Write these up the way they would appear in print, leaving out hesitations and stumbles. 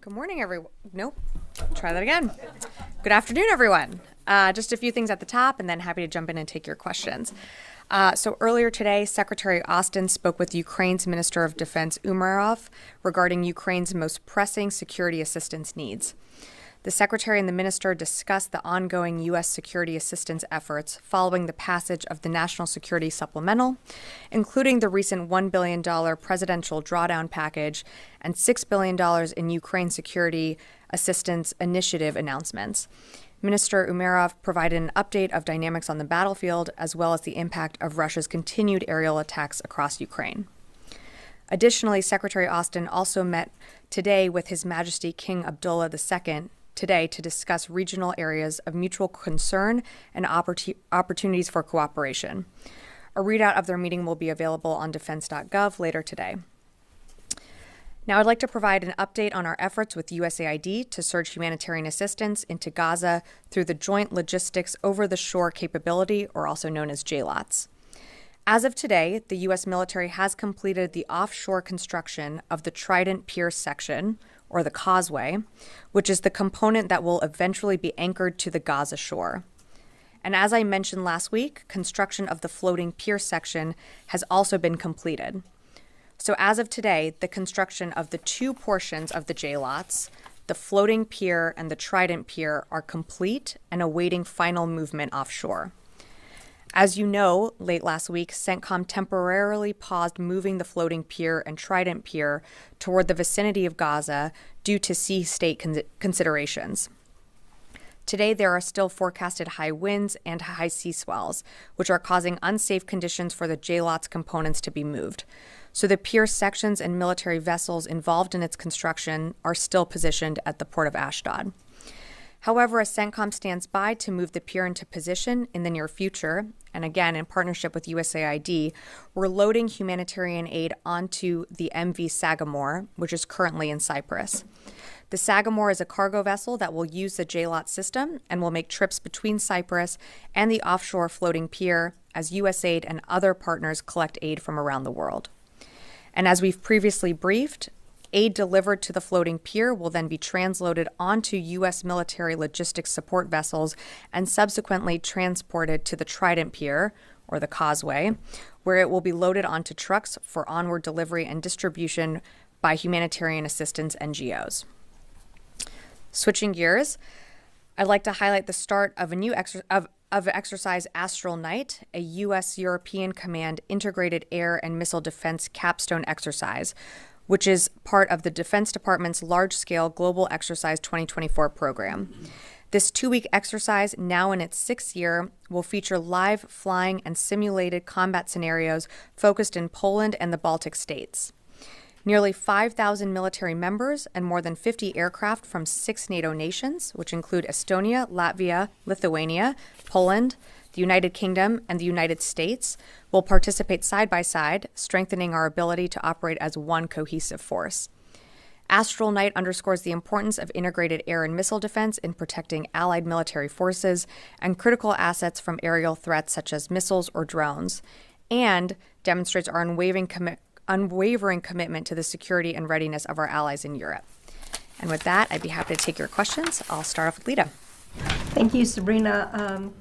Good morning, everyone. Nope. Try that again. Good afternoon, everyone. Just a few things at the top, and then happy to jump in and take your questions. So earlier today, Secretary Austin spoke with Ukraine's Minister of Defense Umerov regarding Ukraine's most pressing security assistance needs. The Secretary and the Minister discussed the ongoing U.S. security assistance efforts following the passage of the National Security Supplemental, including the recent $1 billion presidential drawdown package and $6 billion in Ukraine Security Assistance Initiative announcements. Minister Umerov provided an update of dynamics on the battlefield, as well as the impact of Russia's continued aerial attacks across Ukraine. Additionally, Secretary Austin also met today with His Majesty King Abdullah II today to discuss regional areas of mutual concern and opportunities for cooperation. A readout of their meeting will be available on defense.gov later today. Now, I'd like to provide an update on our efforts with USAID to surge humanitarian assistance into Gaza through the Joint Logistics Over-the-Shore Capability, or also known as JLOTS. As of today, the U.S. military has completed the offshore construction of the Trident Pier section, or the causeway, which is the component that will eventually be anchored to the Gaza shore. And as I mentioned last week, construction of the floating pier section has also been completed. So as of today, the construction of the two portions of the JLOTS, the floating pier and the Trident Pier, are complete and awaiting final movement offshore. As you know, late last week, CENTCOM temporarily paused moving the floating pier and Trident Pier toward the vicinity of Gaza due to sea state considerations. Today, there are still forecasted high winds and high sea swells, which are causing unsafe conditions for the JLOTS components to be moved. So the pier sections and military vessels involved in its construction are still positioned at the port of Ashdod. However, as CENTCOM stands by to move the pier into position in the near future, and again in partnership with USAID, we're loading humanitarian aid onto the MV Sagamore, which is currently in Cyprus. The Sagamore is a cargo vessel that will use the JLOT system and will make trips between Cyprus and the offshore floating pier as USAID and other partners collect aid from around the world. And as we've previously briefed, aid delivered to the floating pier will then be transloaded onto U.S. military logistics support vessels and subsequently transported to the Trident Pier, or the causeway, where it will be loaded onto trucks for onward delivery and distribution by humanitarian assistance NGOs. Switching gears, I'd like to highlight the start of a new exercise Astral Night, a U.S. European Command integrated air and missile defense capstone exercise, which is part of the Defense Department's large-scale Global Exercise 2024 program. This 2-week exercise, now in its 6th year, will feature live flying and simulated combat scenarios focused in Poland and the Baltic states. Nearly 5,000 military members and more than 50 aircraft from 6 NATO nations, which include Estonia, Latvia, Lithuania, Poland, the United Kingdom, and the United States, will participate side by side, strengthening our ability to operate as one cohesive force. Astral Night underscores the importance of integrated air and missile defense in protecting allied military forces and critical assets from aerial threats such as missiles or drones, and demonstrates our unwavering commitment to the security and readiness of our allies in Europe. And with that, I'd be happy to take your questions. I'll start off with Lita. Thank you, Sabrina.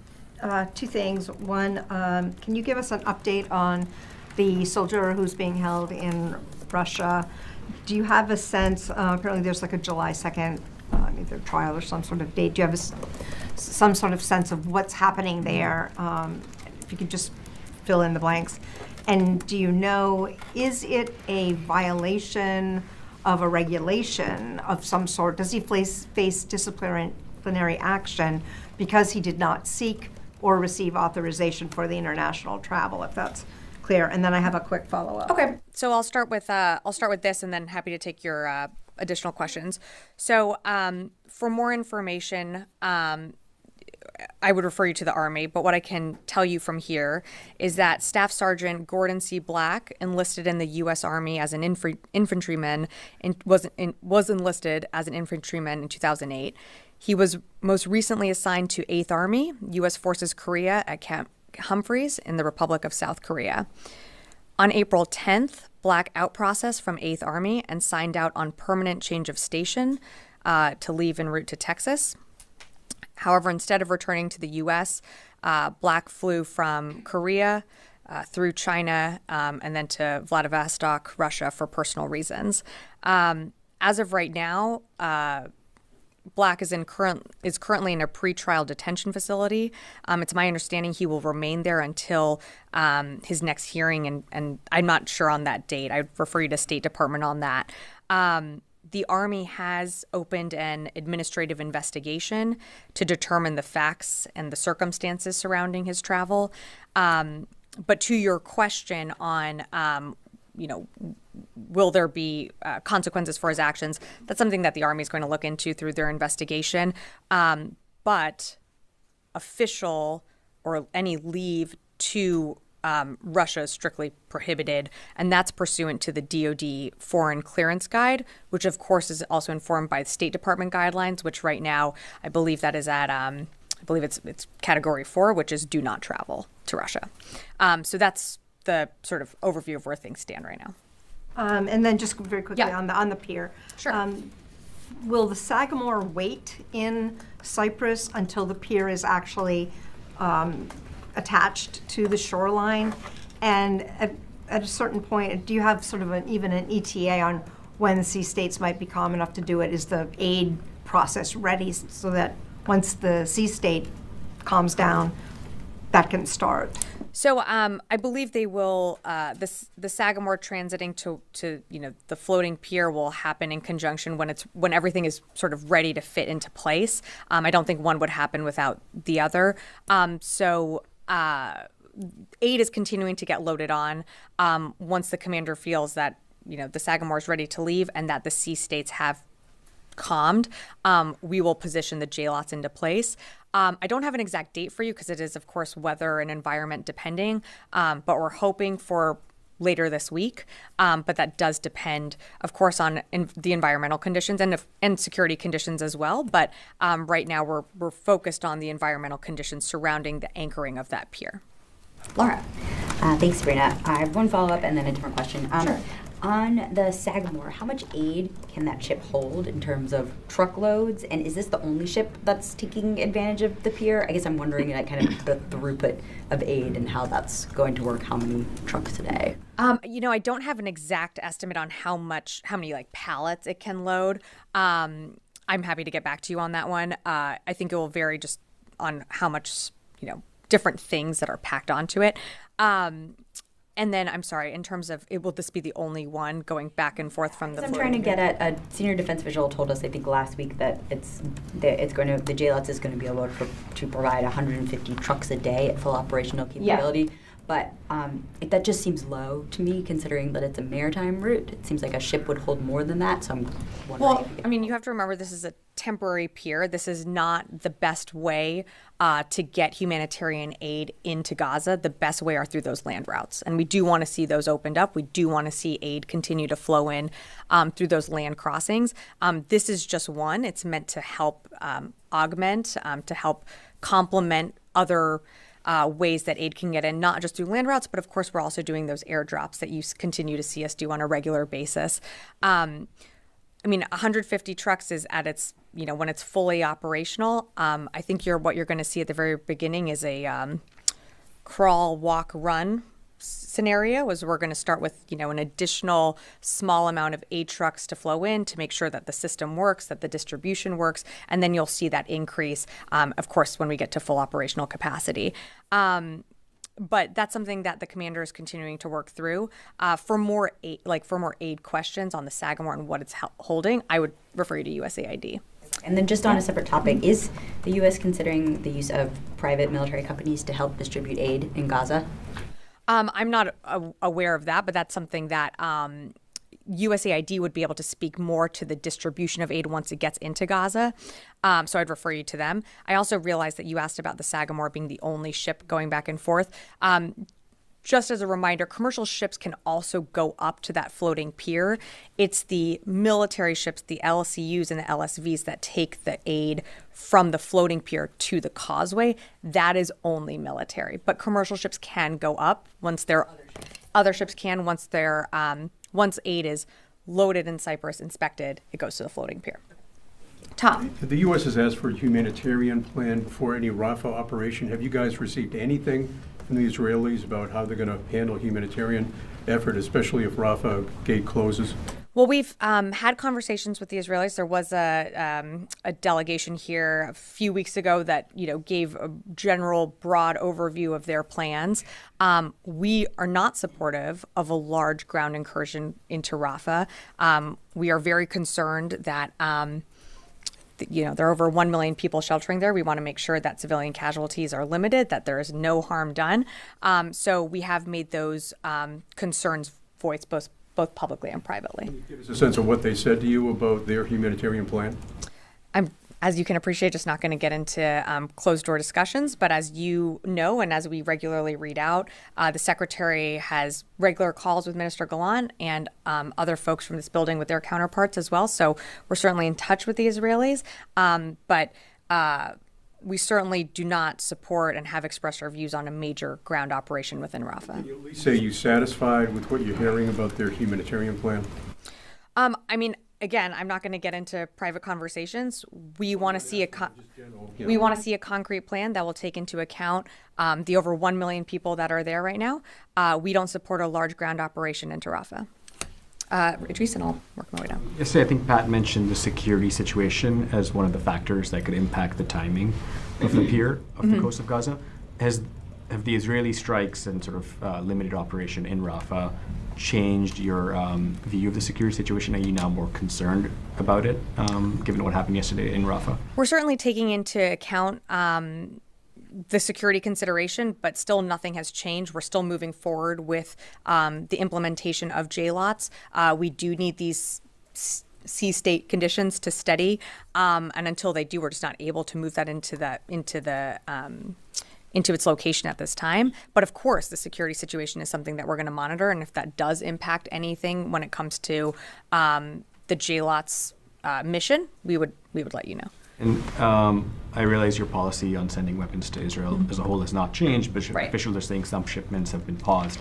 Two things. One, can you give us an update on the soldier who's being held in Russia? Do you have a sense, apparently there's like a July 2nd either trial or some sort of date. Do you have some sort of sense of what's happening there? If you could just fill in the blanks. And do you know, is it a violation of a regulation of some sort? Does he face disciplinary action because he did not seek or receive authorization for the international travel, if that's clear? And then I have a quick follow-up. Okay, so I'll start with this, and then happy to take your additional questions. So for more information, I would refer you to the Army, but what I can tell you from here is that Staff Sergeant Gordon C. Black enlisted in the U.S. Army as an infantryman and was enlisted as an infantryman in 2008. He was most recently assigned to 8th Army, U.S. Forces Korea at Camp Humphreys in the Republic of South Korea. On April 10th, Black out process from 8th Army and signed out on permanent change of station to leave en route to Texas. However, instead of returning to the U.S., Black flew from Korea through China and then to Vladivostok, Russia, for personal reasons. As of right now, Black is currently in a pretrial detention facility. It's my understanding he will remain there until his next hearing, and I'm not sure on that date. I'd refer you to State Department on that. The Army has opened an administrative investigation to determine the facts and the circumstances surrounding his travel. But to your question on, will there be consequences for his actions? That's something that the Army is going to look into through their investigation. But official or any leave to Russia is strictly prohibited, and that's pursuant to the DoD Foreign Clearance Guide, which of course is also informed by the State Department guidelines, which right now I believe that is at I believe it's Category 4, which is do not travel to Russia. So that's the sort of overview of where things stand right now. And then just very quickly on the pier. Sure. Will the Sagamore wait in Cyprus until the pier is actually attached to the shoreline? And at a certain point, do you have sort of even an ETA on when sea states might be calm enough to do it? Is the aid process ready so that once the sea state calms down, that can start? So I believe they will. The Sagamore transiting to the floating pier will happen in conjunction when everything is sort of ready to fit into place. I don't think one would happen without the other. So aid is continuing to get loaded on once the commander feels that the Sagamore is ready to leave and that the sea states have calmed. We will position the JLOTs into place. I don't have an exact date for you because it is, of course, weather and environment depending, but we're hoping for later this week. But that does depend, of course, on the environmental conditions and security conditions as well. But right now we're focused on the environmental conditions surrounding the anchoring of that pier. Laura. Thanks, Sabrina. I have one follow-up and then a different question. Sure. On the Sagamore, how much aid can that ship hold in terms of truckloads? And is this the only ship that's taking advantage of the pier? I guess I'm wondering kind of the throughput of aid and how that's going to work. How many trucks a day? I don't have an exact estimate on how many like pallets it can load. I'm happy to get back to you on that one. I think it will vary just on how much, different things that are packed onto it. And then, I'm sorry, in terms of, will this be the only one going back and forth from the? I'm trying to get at a senior defense official told us, I think last week, that the JLOTS is going to be able to provide 150 trucks a day at full operational capability. Yeah. But that just seems low to me, considering that it's a maritime route. It seems like a ship would hold more than that. So I'm wondering. You have to remember this is a temporary pier. This is not the best way to get humanitarian aid into Gaza. The best way are through those land routes. And we do want to see those opened up. We do want to see aid continue to flow in through those land crossings. This is just one. It's meant to help augment, to help complement other ways that aid can get in, not just through land routes, but of course we're also doing those airdrops that you continue to see us do on a regular basis. 150 trucks is at its, when it's fully operational. I think what you're going to see at the very beginning is a crawl, walk, run scenario. Is we're going to start with, an additional small amount of aid trucks to flow in to make sure that the system works, that the distribution works, and then you'll see that increase, of course, when we get to full operational capacity. But that's something that the commander is continuing to work through. For more aid questions on the Sagamore and what it's holding, I would refer you to USAID. And then just on a separate topic, is the U.S. considering the use of private military companies to help distribute aid in Gaza? I'm not aware of that, but that's something that USAID would be able to speak more to the distribution of aid once it gets into Gaza. So I'd refer you to them. I also realized that you asked about the Sagamore being the only ship going back and forth. Just as a reminder, commercial ships can also go up to that floating pier. It's the military ships, the LCUs and the LSVs, that take the aid from the floating pier to the causeway. That is only military. But commercial ships can go up once they're Other ships can once they're once aid is loaded in Cyprus, inspected, it goes to the floating pier. Tom. The U.S. has asked for a humanitarian plan for any Rafah operation. Have you guys received anything from the Israelis about how they're going to handle humanitarian effort, especially if Rafah gate closes? Well, we've had conversations with the Israelis. There was a delegation here a few weeks ago that gave a general, broad overview of their plans. We are not supportive of a large ground incursion into Rafah. We are very concerned that there are over 1 million people sheltering there. We want to make sure that civilian casualties are limited, that there is no harm done. So we have made those concerns voiced both publicly and privately. Can you give us a sense of what they said to you about their humanitarian plan? I'm, as you can appreciate, just not going to get into closed-door discussions. But as you know, and as we regularly read out, the Secretary has regular calls with Minister Gallant and other folks from this building with their counterparts as well. So we're certainly in touch with the Israelis. But we certainly do not support and have expressed our views on a major ground operation within Rafah. Can you at least say you're satisfied with what you're hearing about their humanitarian plan? Again, I'm not going to get into private conversations. We want to see we want to see a concrete plan that will take into account the over 1 million people that are there right now. We don't support a large ground operation into Rafah. Idris, and I'll work my way down. Yesterday, I think Pat mentioned the security situation as one of the factors that could impact the timing of the pier of the coast of Gaza. Have the Israeli strikes and sort of limited operation in Rafah changed your view of the security situation? Are you now more concerned about it, given what happened yesterday in Rafah? We're certainly taking into account the security consideration, but still nothing has changed. We're still moving forward with the implementation of JLOTs. We do need these sea state conditions to steady, and until they do, we're just not able to move that into its location at this time. But of course, the security situation is something that we're going to monitor, and if that does impact anything when it comes to the JLOTs mission, we would let you know. And I realize your policy on sending weapons to Israel as a whole has not changed, but Right. officials are saying some shipments have been paused.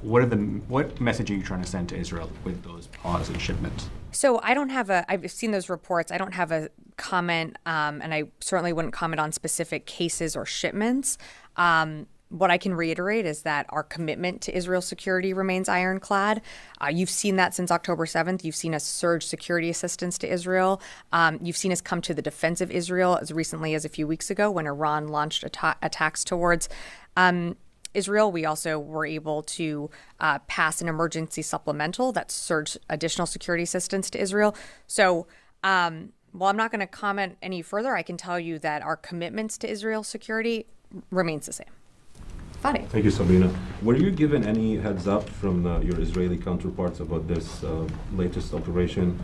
What message are you trying to send to Israel with those pause in shipments? So I've seen those reports. I don't have a comment, and I certainly wouldn't comment on specific cases or shipments. What I can reiterate is that our commitment to Israel's security remains ironclad. You've seen that since October 7th. You've seen us surge security assistance to Israel. You've seen us come to the defense of Israel as recently as a few weeks ago when Iran launched attacks towards Israel. We also were able to pass an emergency supplemental that surged additional security assistance to Israel. So while I'm not going to comment any further, I can tell you that our commitments to Israel's security remains the same. Fadi. Thank you, Sabrina. Were you given any heads up from your Israeli counterparts about this latest operation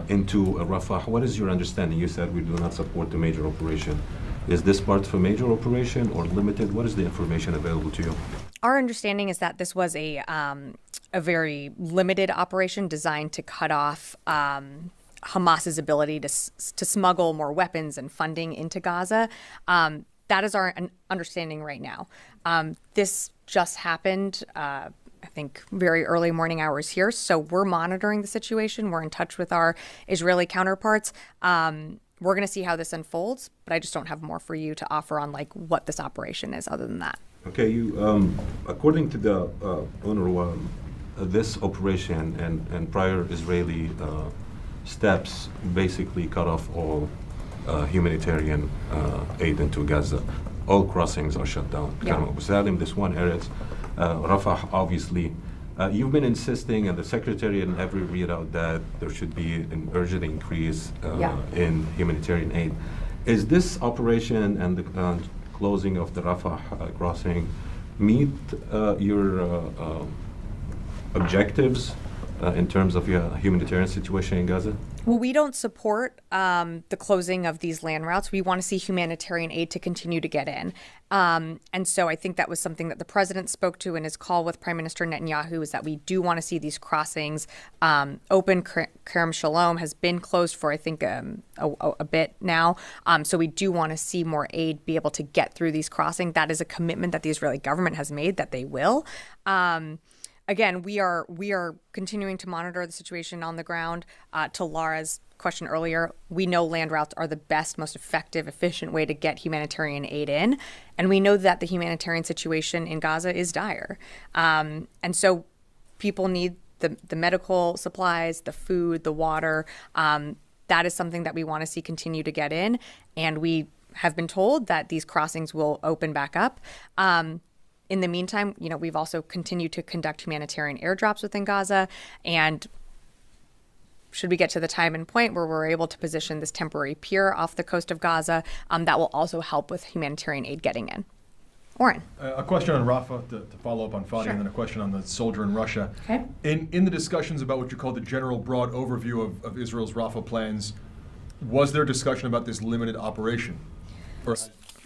into Rafah? What is your understanding? You said we do not support the major operation. Is this part of a major operation or limited? What is the information available to you? Our understanding is that this was a very limited operation designed to cut off Hamas's ability to smuggle more weapons and funding into Gaza. That is our understanding right now. This just happened, I think, very early morning hours here. So we're monitoring the situation. We're in touch with our Israeli counterparts. We're going to see how this unfolds, but I just don't have more for you to offer on what this operation is other than that. Okay, according to the UNRWA, this operation and prior Israeli steps basically cut off all humanitarian aid into Gaza. All crossings are shut down. Salim, this one area, Rafah, obviously. You've been insisting, and the Secretary in every readout, that there should be an urgent increase in humanitarian aid. Is this operation and the closing of the Rafah crossing meet your objectives, in terms of your humanitarian situation in Gaza? Well, we don't support the closing of these land routes. We want to see humanitarian aid to continue to get in. And so I think that was something that the president spoke to in his call with Prime Minister Netanyahu, is that we do want to see these crossings open. Kerem Shalom has been closed for, I think, a bit now. So we do want to see more aid be able to get through these crossings. That is a commitment that the Israeli government has made that they will. Again, we are continuing to monitor the situation on the ground. To Laura's question earlier, we know land routes are the best, most effective, efficient way to get humanitarian aid in. And we know that the humanitarian situation in Gaza is dire. And so people need the medical supplies, the food, the water. That is something that we want to see continue to get in. And we have been told that these crossings will open back up. In the meantime, we've also continued to conduct humanitarian airdrops within Gaza. And should we get to the time and point where we're able to position this temporary pier off the coast of Gaza, that will also help with humanitarian aid getting in. Oren. A question on Rafah to follow up on Fadi, Sure. and then a question on the soldier in Russia. Okay. In the discussions about what you call the general broad overview of Israel's Rafah plans, was there discussion about this limited operation? Or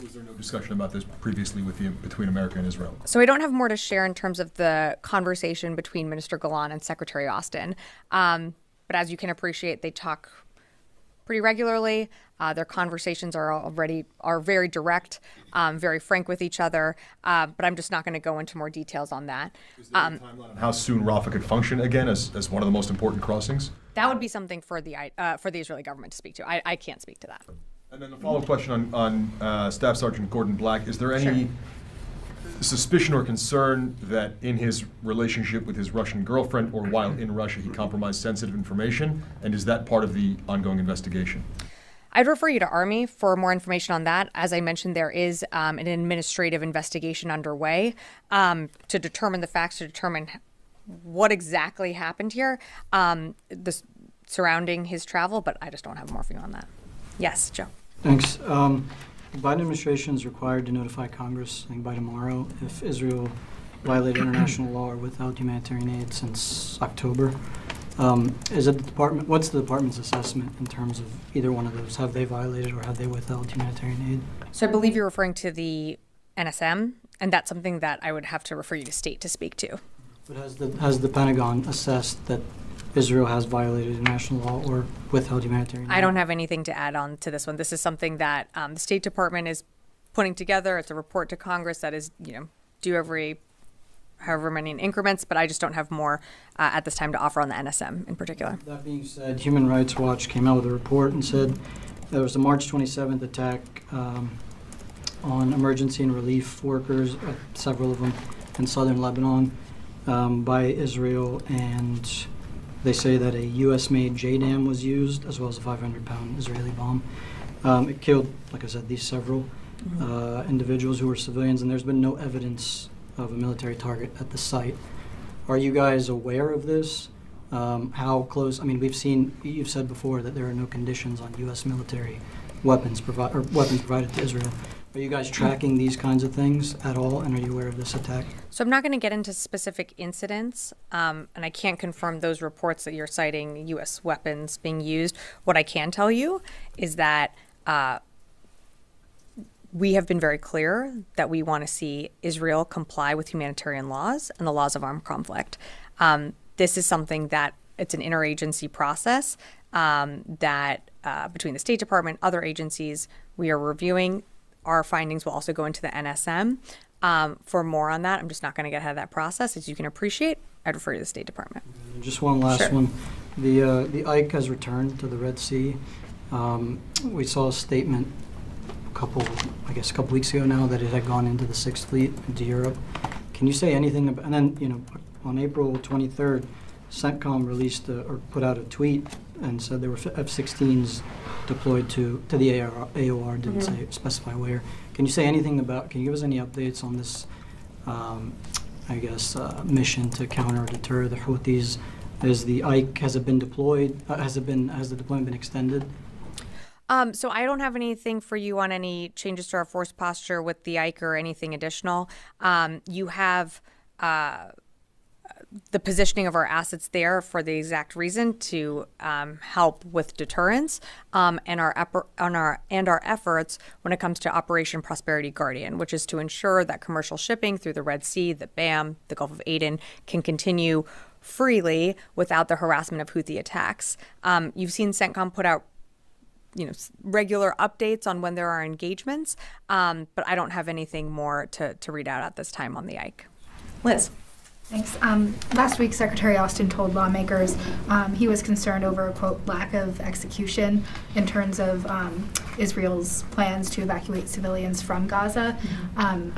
was there no discussion about this previously between America and Israel? So I don't have more to share in terms of the conversation between Minister Golan and Secretary Austin. But as you can appreciate, they talk pretty regularly. Their conversations are very direct, very frank with each other. But I'm just not going to go into more details on that. Is there a timeline on how soon Rafah could function again as one of the most important crossings? That would be something for the Israeli government to speak to. I can't speak to that. And then the follow-up question on Staff Sergeant Gordon Black. Is there any suspicion or concern that in his relationship with his Russian girlfriend or while in Russia he compromised sensitive information? And is that part of the ongoing investigation? I'd refer you to Army for more information on that. As I mentioned, there is an administrative investigation underway to determine the facts, to determine what exactly happened here, surrounding his travel, but I just don't have more for you on that. Yes, Joe. Thanks. The Biden administration is required to notify Congress, I think by tomorrow, if Israel violated international law or withheld humanitarian aid since October. Is it the department? What's the department's assessment in terms of either one of those? Have they violated or have they withheld humanitarian aid? So I believe you're referring to the NSM, and that's something that I would have to refer you to state to speak to. But has the Pentagon assessed that Israel has violated international law or withheld humanitarian aid? I don't have anything to add on to this one. This is something that the State Department is putting together. It's a report to Congress that is, due every however many increments, but I just don't have more at this time to offer on the NSM in particular. That being said, Human Rights Watch came out with a report and said there was a March 27th attack on emergency and relief workers, several of them, in southern Lebanon by Israel, and they say that a U.S.-made JDAM was used, as well as a 500-pound Israeli bomb. It killed, like I said, these several individuals who were civilians, and there's been no evidence of a military target at the site. Are you guys aware of this? How close? I mean, you've said before that there are no conditions on U.S. military weapons provided to Israel. Are you guys tracking these kinds of things at all, and are you aware of this attack? So I'm not going to get into specific incidents, and I can't confirm those reports that you're citing U.S. weapons being used. What I can tell you is that we have been very clear that we want to see Israel comply with humanitarian laws and the laws of armed conflict. This is something that it's an interagency process that between the State Department, other agencies, we are reviewing. Our findings will also go into the NSM. For more on that, I'm just not going to get ahead of that process. As you can appreciate, I'd refer you to the State Department. Just one last Sure. one. The Ike has returned to the Red Sea. We saw a statement a couple weeks ago now that it had gone into the Sixth Fleet into Europe. Can you say anything about? And then on April 23rd, CENTCOM released or put out a tweet and said there were F-16s deployed to the AOR. Didn't say specify where. Can you say anything about? Can you give us any updates on this? Mission to counter or deter the Houthis. Has it been deployed? Has the deployment been extended? So I don't have anything for you on any changes to our force posture with the Ike or anything additional. You have the positioning of our assets there for the exact reason to help with deterrence and our efforts when it comes to Operation Prosperity Guardian, which is to ensure that commercial shipping through the Red Sea, the BAM, the Gulf of Aden can continue freely without the harassment of Houthi attacks. You've seen CENTCOM put out regular updates on when there are engagements, but I don't have anything more to read out at this time on the Ike. Liz. Thanks. Last week, Secretary Austin told lawmakers he was concerned over, quote, lack of execution in terms of Israel's plans to evacuate civilians from Gaza.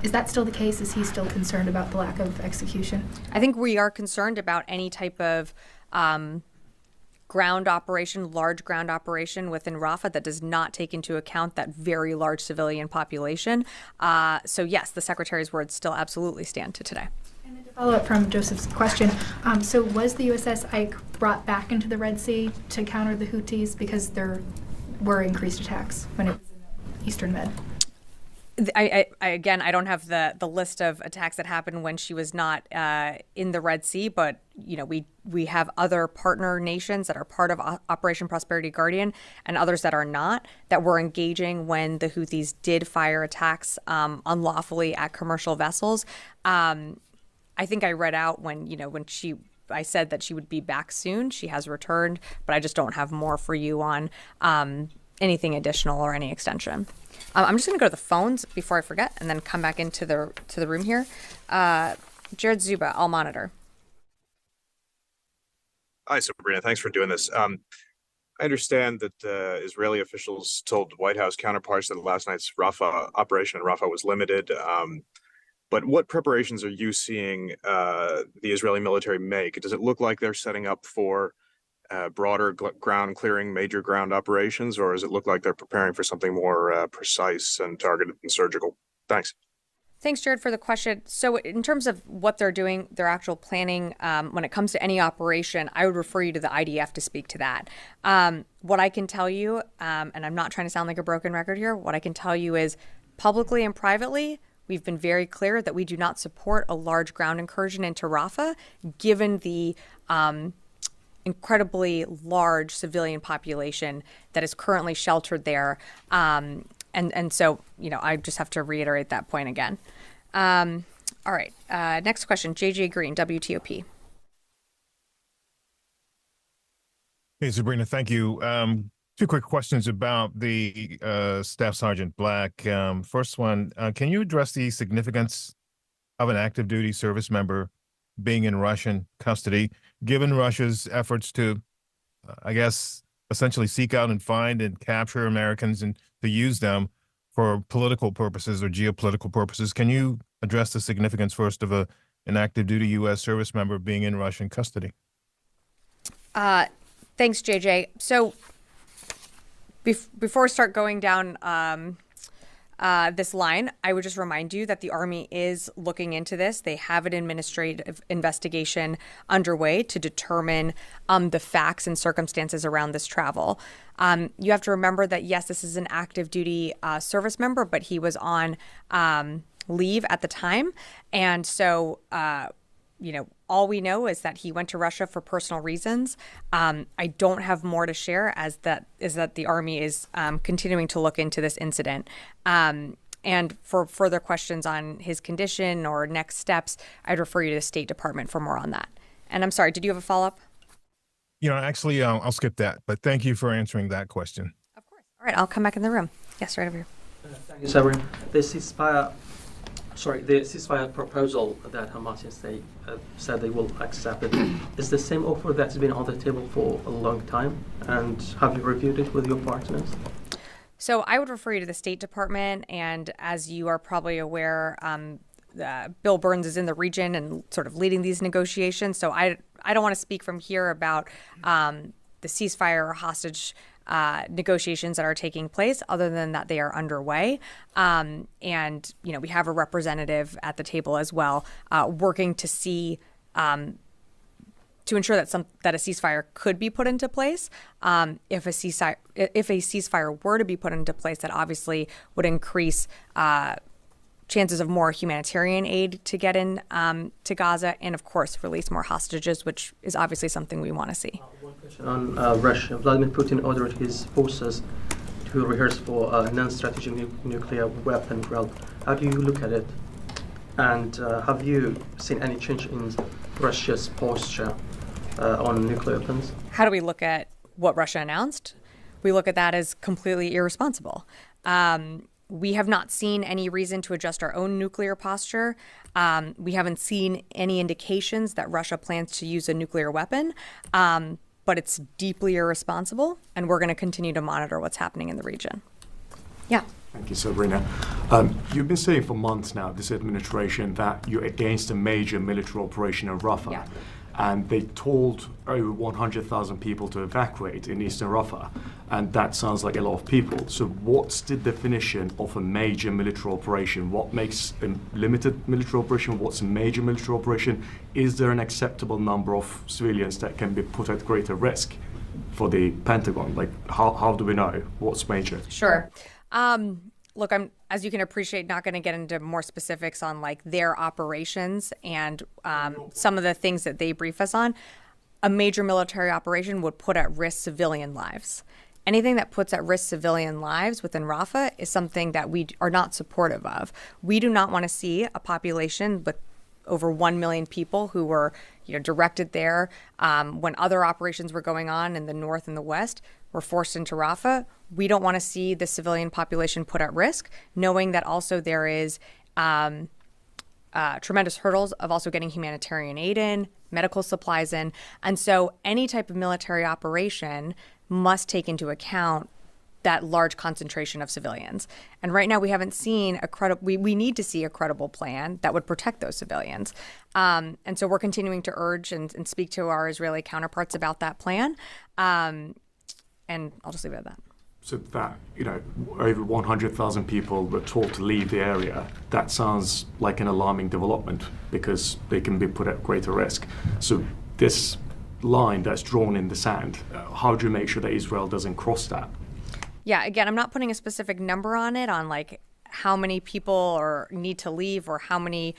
Is that still the case? Is he still concerned about the lack of execution? I think we are concerned about any type of ground operation, large ground operation within Rafah that does not take into account that very large civilian population. So yes, the Secretary's words still absolutely stand to today. And then to follow up from Joseph's question, so was the USS Ike brought back into the Red Sea to counter the Houthis because there were increased attacks when it was in the Eastern Med? I again, I don't have the list of attacks that happened when she was not in the Red Sea, but we have other partner nations that are part of Operation Prosperity Guardian and others that are not, that were engaging when the Houthis did fire attacks unlawfully at commercial vessels. I think I read out when I said that she would be back soon. She has returned, but I just don't have more for you on anything additional or any extension. I'm just going to go to the phones before I forget and then come back into the room here. Jared Zuba, I'll monitor. Hi, Sabrina. Thanks for doing this. I understand that Israeli officials told White House counterparts that last night's operation in Rafah was limited. But what preparations are you seeing the Israeli military make? Does it look like they're setting up for broader ground clearing, major ground operations, or does it look like they're preparing for something more precise and targeted and surgical? Thanks. Thanks, Jared, for the question. So in terms of what they're doing, their actual planning, when it comes to any operation, I would refer you to the IDF to speak to that. What I can tell you, and I'm not trying to sound like a broken record here, what I can tell you is publicly and privately, we've been very clear that we do not support a large ground incursion into Rafah, given the incredibly large civilian population that is currently sheltered there. And so, I just have to reiterate that point again. All right. Next question, JJ Green, WTOP. Hey, Sabrina, thank you. Two quick questions about the Staff Sergeant Black. First one, can you address the significance of an active duty service member being in Russian custody, given Russia's efforts to, essentially seek out and find and capture Americans and to use them for political purposes or geopolitical purposes? Can you address the significance first of an active duty U.S. service member being in Russian custody? Thanks, JJ. So before we start going down this line, I would just remind you that the Army is looking into this. They have an administrative investigation underway to determine the facts and circumstances around this travel. You have to remember that, yes, this is an active duty service member, but he was on leave at the time. And so, all we know is that he went to Russia for personal reasons. I don't have more to share is that the Army is continuing to look into this incident. And for further questions on his condition or next steps, I'd refer you to the State Department for more on that. And I'm sorry, did you have a follow-up? I'll skip that, but thank you for answering that question. Of course. All right, I'll come back in the room. Yes, right over here. Thank you, Sabrina. The ceasefire proposal that Hamas said they will accept it is the same offer that's been on the table for a long time. And have you reviewed it with your partners? So I would refer you to the State Department, and as you are probably aware, Bill Burns is in the region and sort of leading these negotiations. So I don't want to speak from here about the ceasefire or hostage negotiations that are taking place, other than that they are underway. And, we have a representative at the table as well, working to see to ensure that a ceasefire could be put into place. If a ceasefire were to be put into place, that obviously would increase chances of more humanitarian aid to get in to Gaza, and of course release more hostages, which is obviously something we want to see. One question on Russia. Vladimir Putin ordered his forces to rehearse for a non-strategic nuclear weapon drill. How do you look at it? And have you seen any change in Russia's posture on nuclear weapons? How do we look at what Russia announced? We look at that as completely irresponsible. We have not seen any reason to adjust our own nuclear posture. We haven't seen any indications that Russia plans to use a nuclear weapon, but it's deeply irresponsible, and we're going to continue to monitor what's happening in the region. Yeah. Thank you, Sabrina. You've been saying for months now, this administration, that you're against a major military operation in Rafah. Yeah. And they told over 100,000 people to evacuate in eastern Rafah. And that sounds like a lot of people. So what's the definition of a major military operation? What makes a limited military operation? What's a major military operation? Is there an acceptable number of civilians that can be put at greater risk for the Pentagon? Like, how do we know what's major? Sure. Look, I'm, as you can appreciate, not going to get into more specifics on like their operations and some of the things that they brief us on. A major military operation would put at risk civilian lives. Anything that puts at risk civilian lives within Rafah is something that we are not supportive of. We do not want to see a population with over 1 million people who were, directed there when other operations were going on in the north and the west were forced into Rafah. We don't want to see the civilian population put at risk, knowing that also there is tremendous hurdles of also getting humanitarian aid in, medical supplies in. And so any type of military operation must take into account that large concentration of civilians. And right now we haven't seen we need to see a credible plan that would protect those civilians. And so we're continuing to urge and speak to our Israeli counterparts about that plan. And I'll just leave it at that. So that, over 100,000 people were told to leave the area. That sounds like an alarming development because they can be put at greater risk. So this line that's drawn in the sand, how do you make sure that Israel doesn't cross that? Yeah, again, I'm not putting a specific number on it, on like how many people need to leave or how many,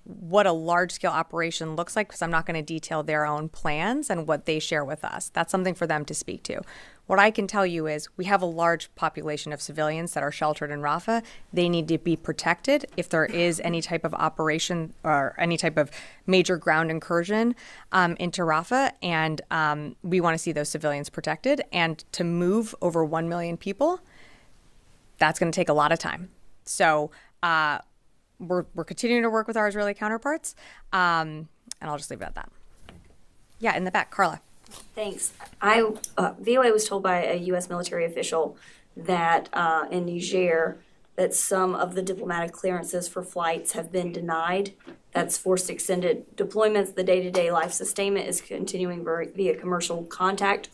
what a large-scale operation looks like, because I'm not going to detail their own plans and what they share with us. That's something for them to speak to. What I can tell you is we have a large population of civilians that are sheltered in Rafah. They need to be protected if there is any type of operation or any type of major ground incursion into Rafah. And we want to see those civilians protected. And to move over 1 million people, that's going to take a lot of time. So we're continuing to work with our Israeli counterparts. And I'll just leave it at that. Yeah, in the back, Carla. Thanks. VOA was told by a U.S. military official that in Niger that some of the diplomatic clearances for flights have been denied. That's forced extended deployments. The day-to-day life sustainment is continuing via commercial contract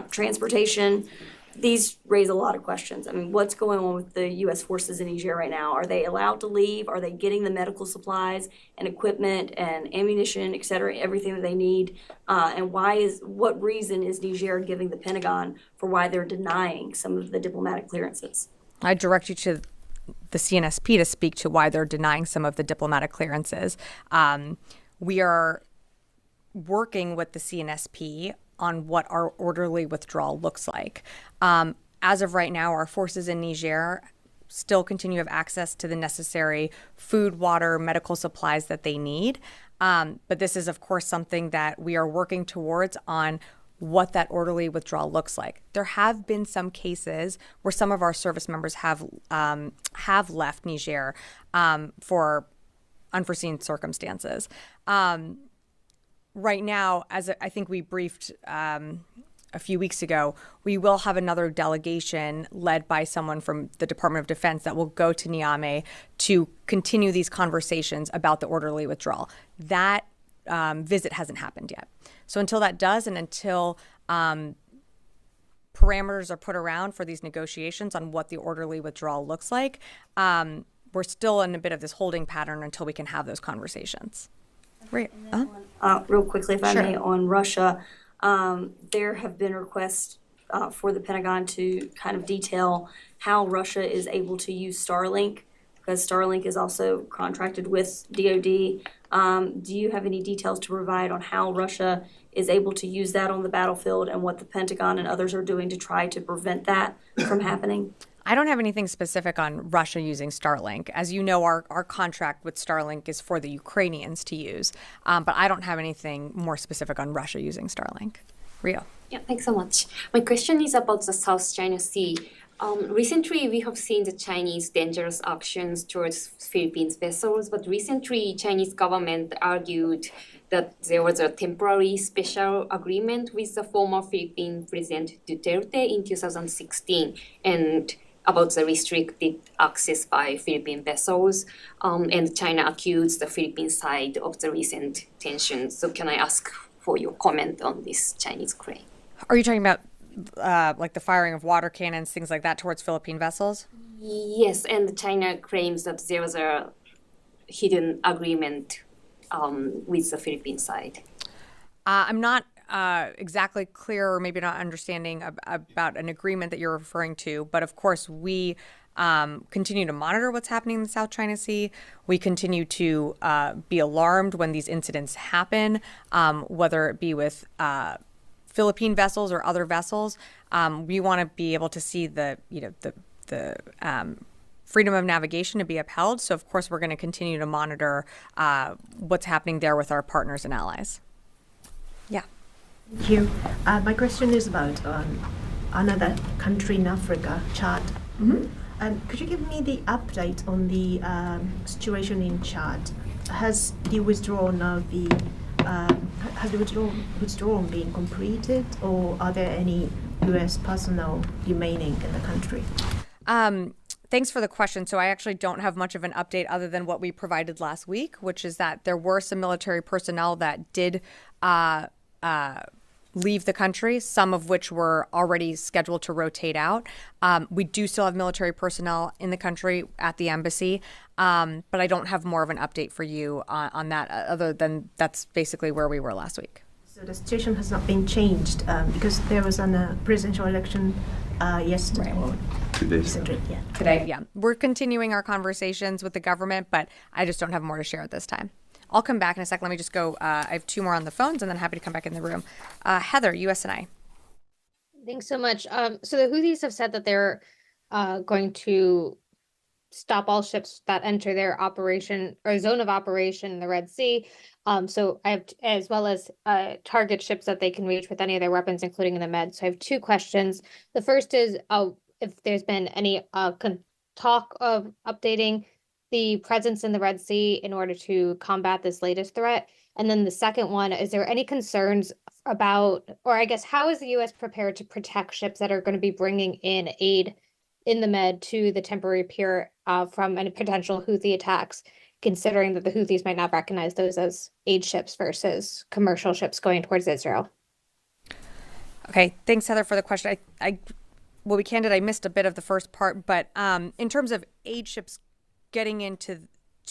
transportation. These raise a lot of questions. I mean, what's going on with the U.S. forces in Niger right now? Are they allowed to leave? Are they getting the medical supplies and equipment and ammunition, et cetera, everything that they need? And what reason is Niger giving the Pentagon for why they're denying some of the diplomatic clearances? I direct you to the CNSP to speak to why they're denying some of the diplomatic clearances. We are working with the CNSP on what our orderly withdrawal looks like. As of right now, our forces in Niger still continue to have access to the necessary food, water, medical supplies that they need. But this is, of course, something that we are working towards on what that orderly withdrawal looks like. There have been some cases where some of our service members have left Niger for unforeseen circumstances. Right now, as I think we briefed a few weeks ago, we will have another delegation led by someone from the Department of Defense that will go to Niamey to continue these conversations about the orderly withdrawal. That visit hasn't happened yet. So until that does, and until parameters are put around for these negotiations on what the orderly withdrawal looks like, we're still in a bit of this holding pattern until we can have those conversations. Right. Real quickly, if I Sure. may, on Russia, there have been requests for the Pentagon to kind of detail how Russia is able to use Starlink, because Starlink is also contracted with DoD. Do you have any details to provide on how Russia is able to use that on the battlefield and what the Pentagon and others are doing to try to prevent that from happening? I don't have anything specific on Russia using Starlink. As you know, our contract with Starlink is for the Ukrainians to use, but I don't have anything more specific on Russia using Starlink. Rio. Yeah, thanks so much. My question is about the South China Sea. Recently, we have seen the Chinese dangerous actions towards Philippines vessels, but recently, Chinese government argued that there was a temporary special agreement with the former Philippine President Duterte in 2016, and about the restricted access by Philippine vessels, and China accused the Philippine side of the recent tensions. So can I ask for your comment on this Chinese claim? Are you talking about like the firing of water cannons, things like that towards Philippine vessels? Yes, and China claims that there was a hidden agreement with the Philippine side. I'm not exactly clear, or maybe not understanding about an agreement that you're referring to, but of course we continue to monitor what's happening in the South China Sea. We continue to be alarmed when these incidents happen, whether it be with Philippine vessels or other vessels. We want to be able to see the freedom of navigation to be upheld. So of course we're going to continue to monitor what's happening there with our partners and allies. Yeah. Thank you. My question is about another country in Africa, Chad. Could you give me the update on the situation in Chad? Has the withdrawal been completed, or are there any U.S. personnel remaining in the country? Thanks for the question. So I actually don't have much of an update other than what we provided last week, which is that there were some military personnel that did leave the country, some of which were already scheduled to rotate out. We do still have military personnel in the country at the embassy, but I don't have more of an update for you on that, other than that's basically where we were last week. So the situation has not been changed because there was a presidential election yesterday. Or Today, yeah. We're continuing our conversations with the government, but I just don't have more to share at this time. I'll come back in a second. Let me just go. I have two more on the phones, and then happy to come back in the room. Heather, USNI. Thanks so much. So the Houthis have said that they're going to stop all ships that enter their operation or zone of operation in the Red Sea. So I have, as well as target ships that they can reach with any of their weapons, including in the Med. So I have two questions. The first is if there's been any talk of updating the presence in the Red Sea in order to combat this latest threat. And then the second one, is there any concerns about, or I guess, how is the U.S. prepared to protect ships that are going to be bringing in aid in the Med to the temporary pier from any potential Houthi attacks, considering that the Houthis might not recognize those as aid ships versus commercial ships going towards Israel? Okay, thanks, Heather, for the question. Well, we candid, I missed a bit of the first part, but in terms of aid ships getting into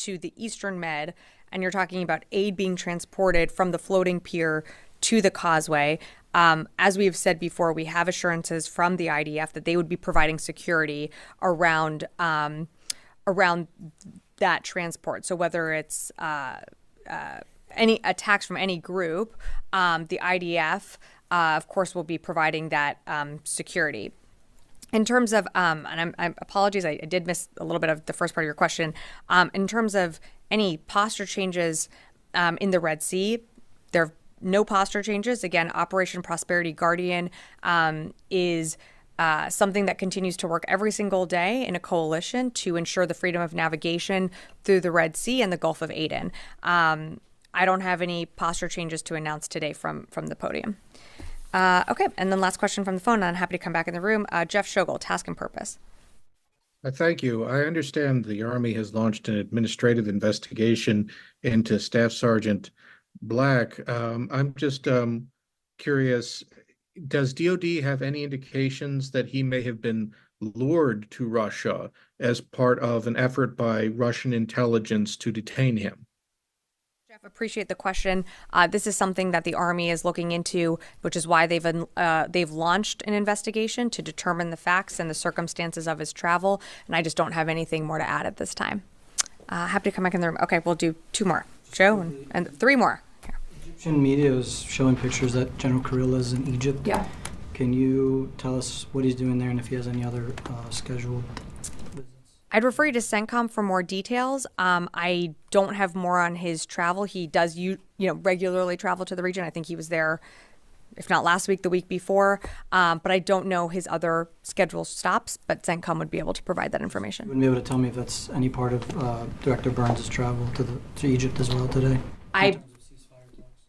the Eastern Med, and you're talking about aid being transported from the floating pier to the causeway, as we have said before, we have assurances from the IDF that they would be providing security around that transport. So whether it's any attacks from any group, the IDF, of course, will be providing that security. In terms of, and I apologies, I did miss a little bit of the first part of your question. In terms of any posture changes in the Red Sea, there are no posture changes. Again, Operation Prosperity Guardian is something that continues to work every single day in a coalition to ensure the freedom of navigation through the Red Sea and the Gulf of Aden. I don't have any posture changes to announce today from the podium. Okay, and then last question from the phone, and I'm happy to come back in the room. Jeff Shogel, Task and Purpose. Thank you. I understand the Army has launched an administrative investigation into Staff Sergeant Black. I'm just curious, does DoD have any indications that he may have been lured to Russia as part of an effort by Russian intelligence to detain him? Jeff, Appreciate the question. This is something that the Army is looking into, which is why they've launched an investigation to determine the facts and the circumstances of his travel. And I just don't have anything more to add at this time. Happy to come back in the room. Okay, we'll do 2 more. Joe and 3 more. Here. Egyptian media is showing pictures that General Kirill is in Egypt. Yeah. Can you tell us what he's doing there and if he has any other scheduled visits? I'd refer you to CENTCOM for more details. I don't have more on his travel. He does regularly travel to the region. I think he was there, if not last week, the week before. But I don't know his other scheduled stops, but CENTCOM would be able to provide that information. You wouldn't be able to tell me if that's any part of Director Burns' travel to Egypt as well today?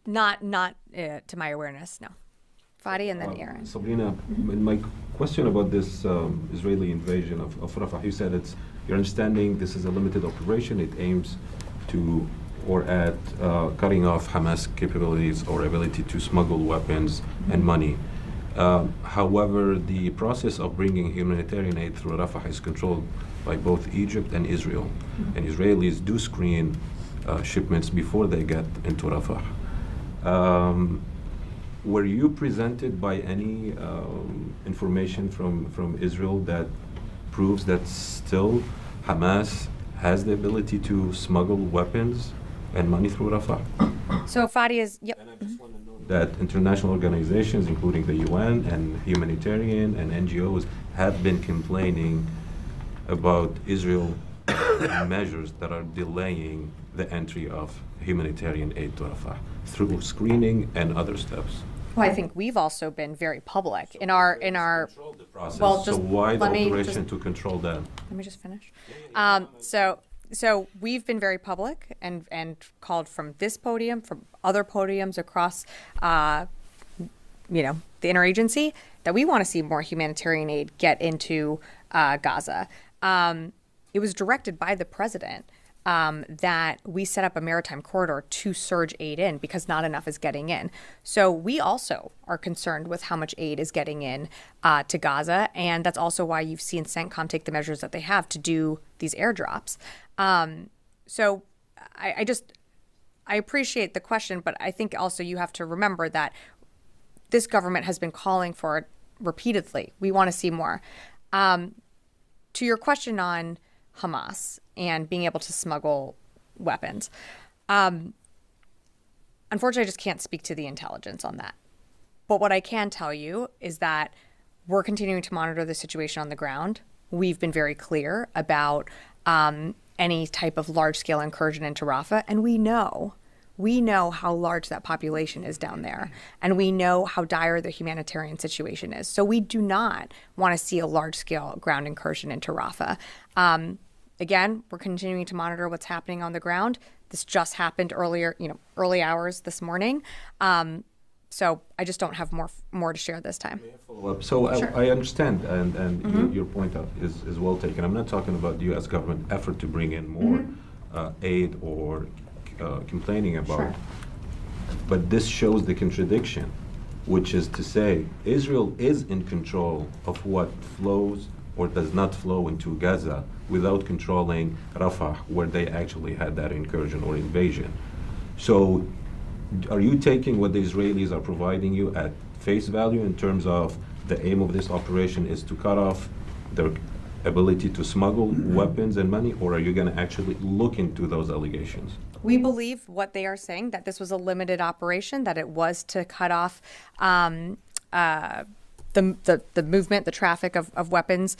Not to my awareness, no. Fadi and then Aaron. Sabrina, my question about this Israeli invasion of Rafah, you said your understanding this is a limited operation. It aims to or at cutting off Hamas capabilities or ability to smuggle weapons and money. However, the process of bringing humanitarian aid through Rafah is controlled by both Egypt and Israel. And Israelis do screen shipments before they get into Rafah. Were you presented by any information from Israel that proves that still Hamas has the ability to smuggle weapons and money through Rafah? So Fadi is, yep. And I just want to know that international organizations, including the UN and humanitarian and NGOs, have been complaining about Israel measures that are delaying the entry of humanitarian aid to Rafah through screening and other steps. Well, I think we've also been very public in our Process. well. So Just why the let me operation just, to control that? let me just finish. So we've been very public and called from this podium, from other podiums across, the interagency, that we want to see more humanitarian aid get into Gaza. It was directed by the president that we set up a maritime corridor to surge aid in because not enough is getting in. So we also are concerned with how much aid is getting in to Gaza, and that's also why you've seen CENTCOM take the measures that they have to do these airdrops. So I appreciate the question, but I think also you have to remember that this government has been calling for it repeatedly. We want to see more. To your question on Hamas and being able to smuggle weapons, unfortunately, I just can't speak to the intelligence on that. But what I can tell you is that we're continuing to monitor the situation on the ground. We've been very clear about any type of large-scale incursion into Rafah, and we know how large that population is down there, and we know how dire the humanitarian situation is. So we do not want to see a large-scale ground incursion into Rafah. Again, we're continuing to monitor what's happening on the ground. This just happened earlier, early hours this morning. So I just don't have more to share this time. So Sure. I understand, and your point is well taken. I'm not talking about the U.S. government effort to bring in more aid or complaining about. Sure. But this shows the contradiction, which is to say Israel is in control of what flows or does not flow into Gaza without controlling Rafah, where they actually had that incursion or invasion. So are you taking what the Israelis are providing you at face value in terms of the aim of this operation is to cut off their ability to smuggle weapons and money, or are you going to actually look into those allegations? We believe what they are saying, that this was a limited operation, that it was to cut off the movement, the traffic of weapons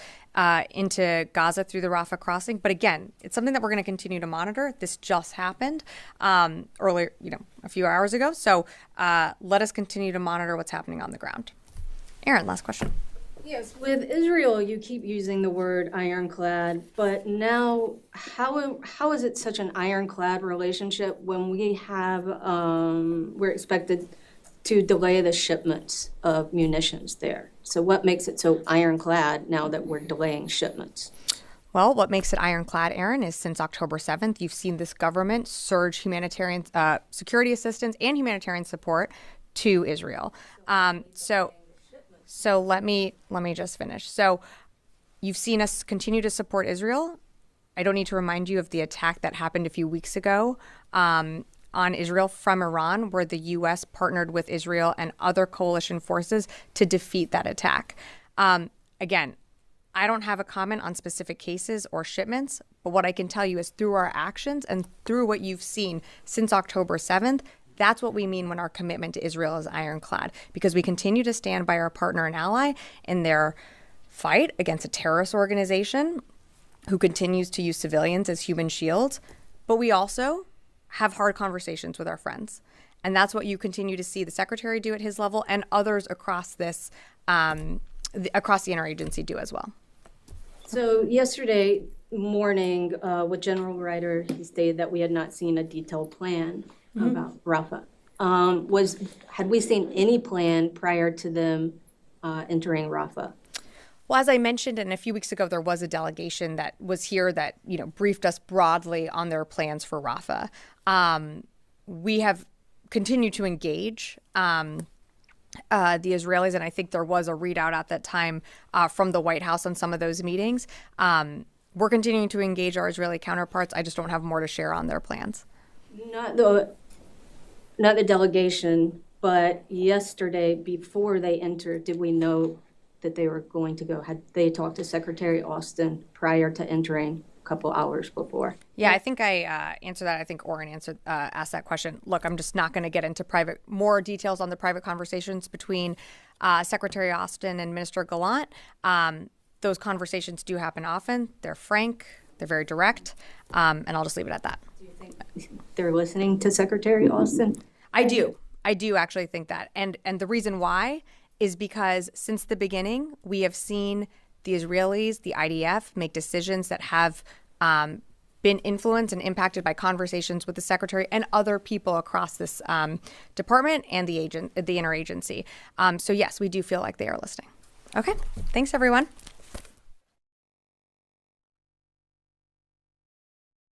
into Gaza through the Rafah crossing. But again, it's something that we're going to continue to monitor. This just happened earlier, a few hours ago. So let us continue to monitor what's happening on the ground. Aaron, last question. Yes, with Israel, you keep using the word ironclad, but now how is it such an ironclad relationship when we're expected to delay the shipments of munitions there? So what makes it so ironclad now that we're delaying shipments? Well, what makes it ironclad, Aaron, is since October 7th, you've seen this government surge humanitarian security assistance and humanitarian support to Israel. So let me just finish. So you've seen us continue to support Israel. I don't need to remind you of the attack that happened a few weeks ago on Israel from Iran, where the U.S. partnered with Israel and other coalition forces to defeat that attack. Again, I don't have a comment on specific cases or shipments, but what I can tell you is through our actions and through what you've seen since October 7th, that's what we mean when our commitment to Israel is ironclad, because we continue to stand by our partner and ally in their fight against a terrorist organization who continues to use civilians as human shields, but we also have hard conversations with our friends. And that's what you continue to see the secretary do at his level and others across this, across the interagency do as well. So yesterday morning, with General Ryder, he stated that we had not seen a detailed plan about Rafah. Had we seen any plan prior to them entering Rafah? Well, as I mentioned, and a few weeks ago, there was a delegation that was here that, briefed us broadly on their plans for Rafah. We have continued to engage the Israelis, and I think there was a readout at that time from the White House on some of those meetings. We're continuing to engage our Israeli counterparts. I just don't have more to share on their plans. Not the delegation, but yesterday before they entered, did we know that they were going to go? Had they talked to Secretary Austin prior to entering a couple hours before? Yeah, I think I answered that. I think Oren asked that question. Look, I'm just not going to get into more details on the private conversations between Secretary Austin and Minister Gallant. Those conversations do happen often. They're frank. They're very direct. And I'll just leave it at that. Do you think they're listening to Secretary Austin? I do. I do actually think that. And the reason why is because since the beginning, we have seen the Israelis, the IDF, make decisions that have been influenced and impacted by conversations with the secretary and other people across this department and the interagency. So yes, we do feel like they are listening. Okay, thanks everyone.